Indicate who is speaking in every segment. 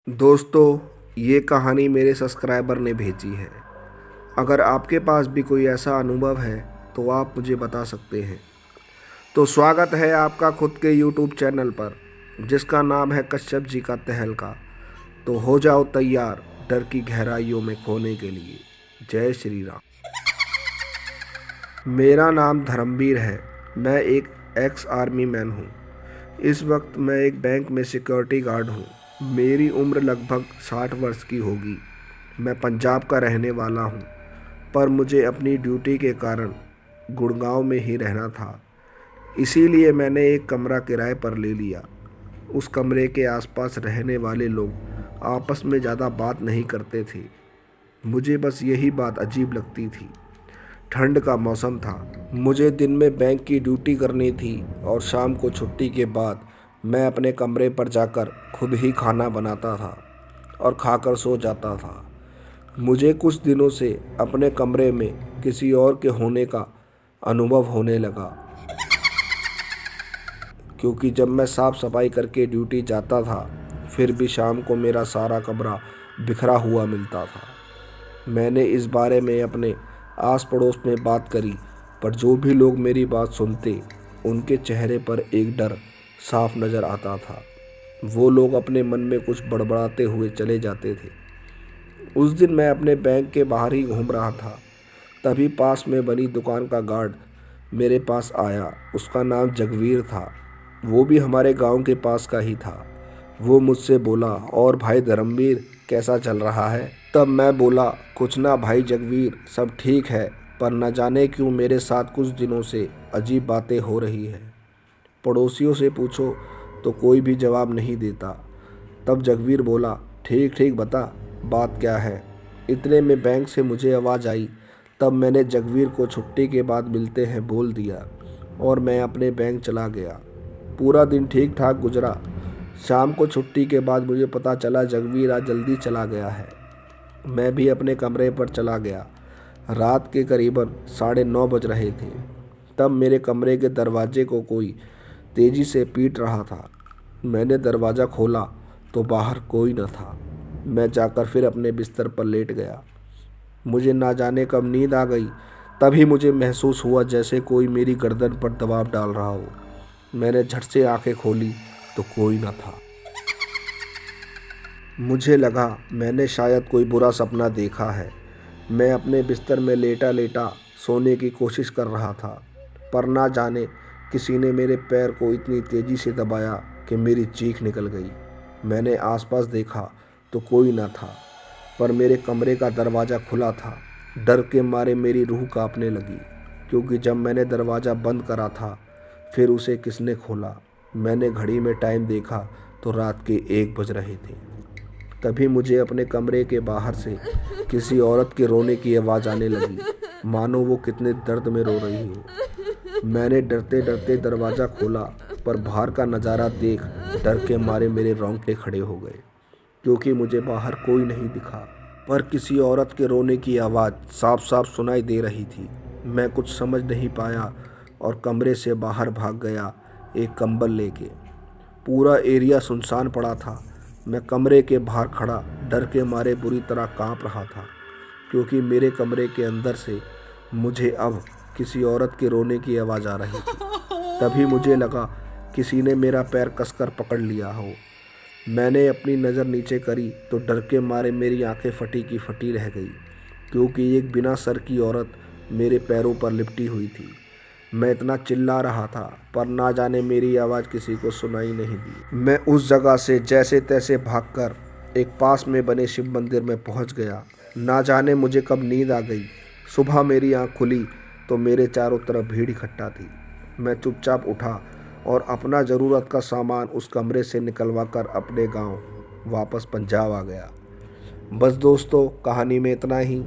Speaker 1: दोस्तों, ये कहानी मेरे सब्सक्राइबर ने भेजी है। अगर आपके पास भी कोई ऐसा अनुभव है तो आप मुझे बता सकते हैं। तो स्वागत है आपका खुद के YouTube चैनल पर, जिसका नाम है कश्यप जी का तहलका। तो हो जाओ तैयार डर की गहराइयों में खोने के लिए। जय श्री राम। मेरा नाम धर्मवीर है। मैं एक एक्स आर्मी मैन हूँ। इस वक्त मैं एक बैंक में सिक्योरिटी गार्ड हूँ। मेरी उम्र लगभग 60 वर्ष की होगी। मैं पंजाब का रहने वाला हूँ, पर मुझे अपनी ड्यूटी के कारण गुड़गांव में ही रहना था। इसीलिए मैंने एक कमरा किराए पर ले लिया। उस कमरे के आसपास रहने वाले लोग आपस में ज़्यादा बात नहीं करते थे। मुझे बस यही बात अजीब लगती थी। ठंड का मौसम था। मुझे दिन में बैंक की ड्यूटी करनी थी और शाम को छुट्टी के बाद मैं अपने कमरे पर जाकर खुद ही खाना बनाता था और खाकर सो जाता था। मुझे कुछ दिनों से अपने कमरे में किसी और के होने का अनुभव होने लगा, क्योंकि जब मैं साफ़ सफाई करके ड्यूटी जाता था फिर भी शाम को मेरा सारा कमरा बिखरा हुआ मिलता था। मैंने इस बारे में अपने आस पड़ोस में बात करी, पर जो भी लोग मेरी बात सुनते उनके चेहरे पर एक डर साफ नज़र आता था। वो लोग अपने मन में कुछ बड़बड़ाते हुए चले जाते थे। उस दिन मैं अपने बैंक के बाहर ही घूम रहा था, तभी पास में बनी दुकान का गार्ड मेरे पास आया। उसका नाम जगवीर था। वो भी हमारे गांव के पास का ही था। वो मुझसे बोला, और भाई धर्मवीर, कैसा चल रहा है? तब मैं बोला, कुछ ना भाई जगवीर, सब ठीक है, पर न जाने क्यों मेरे साथ कुछ दिनों से अजीब बातें हो रही है। पड़ोसियों से पूछो तो कोई भी जवाब नहीं देता। तब जगवीर बोला, ठीक ठीक बता, बात क्या है? इतने में बैंक से मुझे आवाज़ आई। तब मैंने जगवीर को छुट्टी के बाद मिलते हैं बोल दिया और मैं अपने बैंक चला गया। पूरा दिन ठीक ठाक गुजरा। शाम को छुट्टी के बाद मुझे पता चला जगवीर आज जल्दी चला गया है। मैं भी अपने कमरे पर चला गया। रात के करीबन 9:30 बज रहे थे। तब मेरे कमरे के दरवाजे को कोई तेज़ी से पीट रहा था। मैंने दरवाज़ा खोला तो बाहर कोई न था। मैं जाकर फिर अपने बिस्तर पर लेट गया। मुझे ना जाने कब नींद आ गई। तभी मुझे महसूस हुआ जैसे कोई मेरी गर्दन पर दबाव डाल रहा हो। मैंने झट से आंखें खोली तो कोई न था। मुझे लगा मैंने शायद कोई बुरा सपना देखा है। मैं अपने बिस्तर में लेटा लेटा सोने की कोशिश कर रहा था, पर ना जाने किसी ने मेरे पैर को इतनी तेज़ी से दबाया कि मेरी चीख निकल गई। मैंने आसपास देखा तो कोई न था, पर मेरे कमरे का दरवाज़ा खुला था। डर के मारे मेरी रूह कांपने लगी, क्योंकि जब मैंने दरवाज़ा बंद करा था फिर उसे किसने खोला। मैंने घड़ी में टाइम देखा तो रात के 1 बज रहे थे। तभी मुझे अपने कमरे के बाहर से किसी औरत के रोने की आवाज़ आने लगी, मानो वो कितने दर्द में रो रही हो। मैंने डरते डरते दरवाज़ा खोला, पर बाहर का नज़ारा देख डर के मारे मेरे रोंगटे खड़े हो गए, क्योंकि मुझे बाहर कोई नहीं दिखा, पर किसी औरत के रोने की आवाज़ साफ साफ सुनाई दे रही थी। मैं कुछ समझ नहीं पाया और कमरे से बाहर भाग गया, एक कंबल लेके। पूरा एरिया सुनसान पड़ा था। मैं कमरे के बाहर खड़ा डर के मारे बुरी तरह कांप रहा था, क्योंकि मेरे कमरे के अंदर से मुझे अब किसी औरत के रोने की आवाज़ आ रही थी। तभी मुझे लगा किसी ने मेरा पैर कसकर पकड़ लिया हो। मैंने अपनी नज़र नीचे करी तो डर के मारे मेरी आंखें फटी की फटी रह गई, क्योंकि एक बिना सर की औरत मेरे पैरों पर लिपटी हुई थी। मैं इतना चिल्ला रहा था, पर ना जाने मेरी आवाज़ किसी को सुनाई नहीं दी। मैं उस जगह से जैसे तैसे भागकर एक पास में बने शिव मंदिर में पहुंच गया। ना जाने मुझे कब नींद आ गई। सुबह मेरी आंख खुली तो मेरे चारों तरफ भीड़ इकट्ठा थी। मैं चुपचाप उठा और अपना ज़रूरत का सामान उस कमरे से निकलवा कर अपने गाँव वापस पंजाब आ गया। बस दोस्तों, कहानी में इतना ही।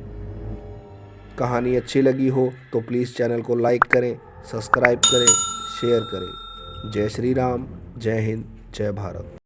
Speaker 1: कहानी अच्छी लगी हो तो प्लीज़ चैनल को लाइक करें, सब्सक्राइब करें, शेयर करें। जय श्री राम, जय हिंद, जय भारत।